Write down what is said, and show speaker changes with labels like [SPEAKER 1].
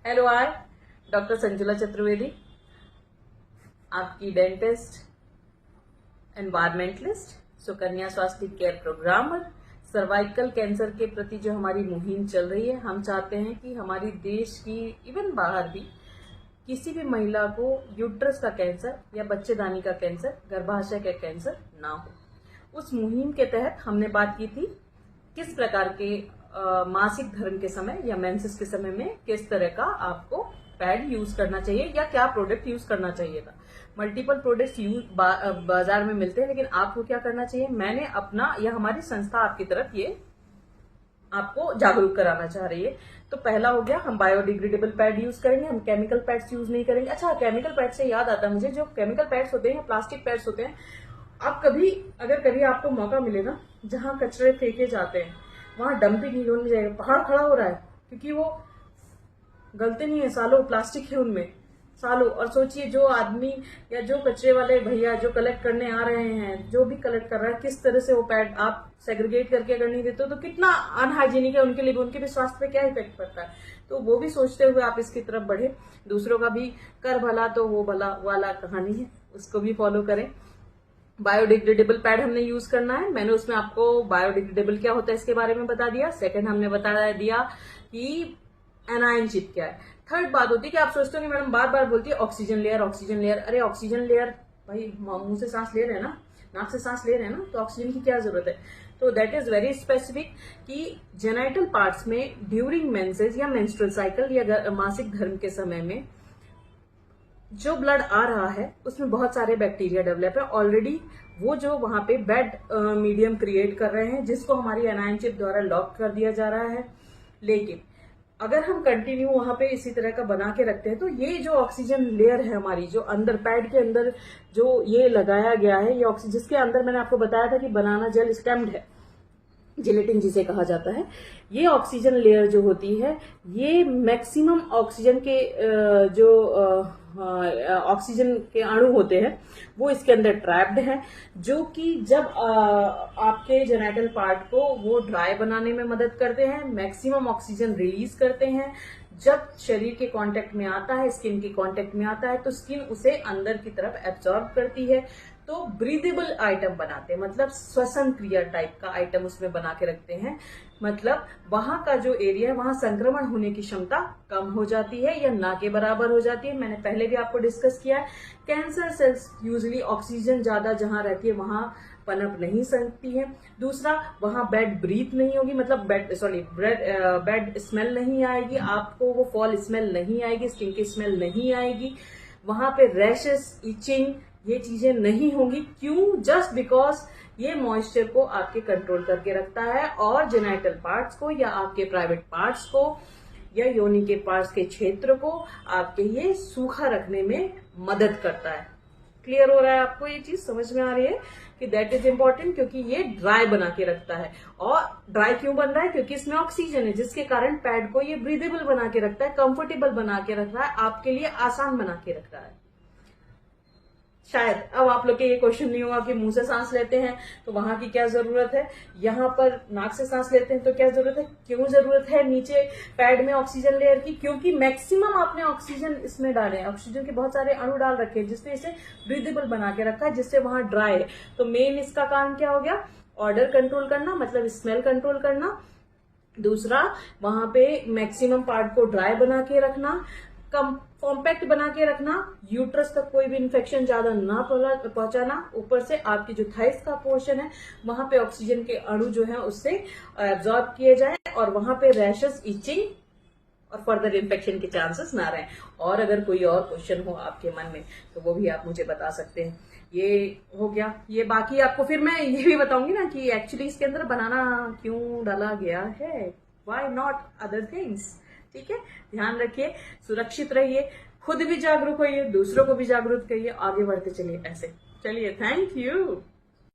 [SPEAKER 1] Hello, आई doctor Sanjula Chaturvedi, आपकी dentist, environmentalist, Sukanya स्वास्थ्य care programmer. Cervical cancer के प्रति जो हमारी मुहिम चल रही है, हम चाहते हैं कि हमारी देश की इवन बाहर भी किसी भी महिला को यूट्रस का कैंसर या बच्चेदानी का कैंसर, गर्भाशय का कैंसर ना हो। उस मुहिम के तहत हमने बात की थी किस प्रकार के मासिक धर्म के समय या मेंसेस के समय में किस तरह का आपको पैड यूज करना चाहिए या क्या प्रोडक्ट यूज करना चाहिए था। मल्टीपल प्रोडक्ट्स बाजार में मिलते हैं, लेकिन आपको क्या करना चाहिए, मैंने अपना या हमारी संस्था आपकी तरफ ये आपको जागरूक कराना चाह रही है। तो पहला हो गया, हम बायोडिग्रेडेबल पैड यूज करेंगे, हम केमिकल पैड्स यूज नहीं करेंगे। अच्छा, केमिकल पैड से याद आता है मुझे, जो केमिकल पैड्स होते हैं, प्लास्टिक पैड्स होते हैं, आप कभी अगर कभी आपको मौका मिले ना, जहां कचरे फेंके जाते हैं वहां डंपिंग नहीं होनी चाहिए। पहाड़ खड़ा हो रहा है क्योंकि वो गलते नहीं है, सालों प्लास्टिक है उनमें, सालों। और सोचिए जो आदमी या जो कचरे वाले भैया जो कलेक्ट करने आ रहे हैं, जो भी कलेक्ट कर रहा है, किस तरह से वो पैड आप सेग्रीगेट करके अगर नहीं देते हो तो कितना अनहाइजीनिक है उनके लिए भी, उनके भी स्वास्थ्य पे क्या इफेक्ट पड़ता है। तो वो भी सोचते हुए आप इसकी तरफ बढ़े। दूसरों का भी कर भला तो वो भला वाला कहानी है, उसको भी फॉलो करें। बायोडिग्रेडेबल पैड हमने यूज करना है। मैंने उसमें आपको बायोडिग्रेडेबल क्या होता है इसके बारे में बता दिया। सेकंड, हमने बता दिया कि एनायन चिप क्या है। थर्ड बात होती है कि आप सोचते हो कि मैडम बार बार बोलती है ऑक्सीजन लेयर, ऑक्सीजन लेयर। अरे ऑक्सीजन लेयर, भाई मुंह से सांस ले रहे हैं ना, नाक से सांस ले रहे हैं ना, तो ऑक्सीजन की क्या जरूरत है। तो दैट इज वेरी स्पेसिफिक कि जेनाइटल पार्ट्स में ड्यूरिंग मेंसेस या मेंस्ट्रुअल साइकिल या मासिक धर्म के समय में जो ब्लड आ रहा है उसमें बहुत सारे बैक्टीरिया डेवलप है ऑलरेडी। वो जो वहां पे बेड मीडियम क्रिएट कर रहे हैं, जिसको हमारी एनायन चिप द्वारा लॉक कर दिया जा रहा है। लेकिन अगर हम कंटिन्यू वहां पे इसी तरह का बना के रखते हैं तो ये जो ऑक्सीजन लेयर है हमारी, जो अंदर पैड के अंदर जो ये लगाया गया है, ये ऑक्सीजन, जिसके अंदर मैंने आपको बताया था कि बनाना जेल स्टेम्ड है, जिलेटिन जिसे कहा जाता है। ये ऑक्सीजन लेयर जो होती है, ये मैक्सिमम ऑक्सीजन के जो ऑक्सीजन के अणु होते हैं वो इसके अंदर ट्रैप्ड हैं, जो कि जब आपके जेनाइटल पार्ट को वो ड्राई बनाने में मदद करते हैं, मैक्सिमम ऑक्सीजन रिलीज करते हैं। जब शरीर के कांटेक्ट में आता है, स्किन के कांटेक्ट में आता है, तो स्किन उसे अंदर की तरफ एब्जॉर्ब करती है। तो ब्रीदेबल आइटम बनाते हैं, मतलब श्वसन क्रिया टाइप का आइटम उसमें बना के रखते हैं। मतलब वहां का जो एरिया है वहां संक्रमण होने की क्षमता कम हो जाती है या ना के बराबर हो जाती है। मैंने पहले भी आपको डिस्कस किया है, कैंसर सेल्स यूजुअली ऑक्सीजन ज्यादा जहां रहती है वहां पनप नहीं सकती है। दूसरा, वहां बेड ब्रीथ नहीं होगी, मतलब बेड स्मेल नहीं आएगी, आपको वो फॉल स्मेल नहीं आएगी, स्किन की स्मेल नहीं आएगी। वहां पे रैशेस, इचिंग, ये चीजें नहीं होंगी। क्यों? जस्ट बिकॉज ये मॉइस्चर को आपके कंट्रोल करके रखता है और जेनाइटल पार्ट्स को या आपके प्राइवेट पार्ट्स को या योनि के पार्ट्स के क्षेत्र को आपके ये सूखा रखने में मदद करता है। क्लियर हो रहा है आपको? ये चीज समझ में आ रही है कि दैट इज इंपॉर्टेंट, क्योंकि ये ड्राई बना के रखता है। और ड्राई क्यों बन रहा है? क्योंकि इसमें ऑक्सीजन है, जिसके कारण पैड को ये ब्रीदेबल बना के रखता है, कंफर्टेबल बना के रख रहा है, आपके लिए आसान बना के रख रहा है। शायद अब आप लोग के ये क्वेश्चन नहीं होगा कि मुंह से सांस लेते हैं तो वहां की क्या जरूरत है, यहाँ पर नाक से सांस लेते हैं तो क्या जरूरत है, क्यों जरूरत है नीचे पैड में ऑक्सीजन लेयर की? क्योंकि मैक्सिमम आपने ऑक्सीजन इसमें डाले हैं, ऑक्सीजन के बहुत सारे अणु डाल रखे हैं, जिसने इसे ब्रीदेबल बना के रखा है, जिससे वहां ड्राई है। तो मेन इसका काम क्या हो गया? ऑर्डर कंट्रोल करना, मतलब स्मेल कंट्रोल करना। दूसरा, वहां पे मैक्सिमम पार्ट को ड्राई बना के रखना, कॉम्पैक्ट बना के रखना, यूट्रस तक कोई भी इन्फेक्शन ज्यादा ना पहुंचाना। ऊपर से आपकी जो थाइस का पोर्शन है वहां पे ऑक्सीजन के अणु जो है उससे एब्जॉर्ब किए जाए और वहां पे रैशेस, इचिंग और फर्दर इन्फेक्शन के चांसेस ना रहे। और अगर कोई और क्वेश्चन हो आपके मन में तो वो भी आप मुझे बता सकते हैं। ये हो गया। ये बाकी आपको फिर मैं ये भी बताऊंगी ना कि एक्चुअली इसके अंदर बनाना क्यों डाला गया है, व्हाई नॉट अदर थिंग्स। ठीक है, ध्यान रखिए, सुरक्षित रहिए, खुद भी जागरूक होइए, दूसरों को भी जागरूक करिए, आगे बढ़ते चलिए ऐसे। चलिए, थैंक यू।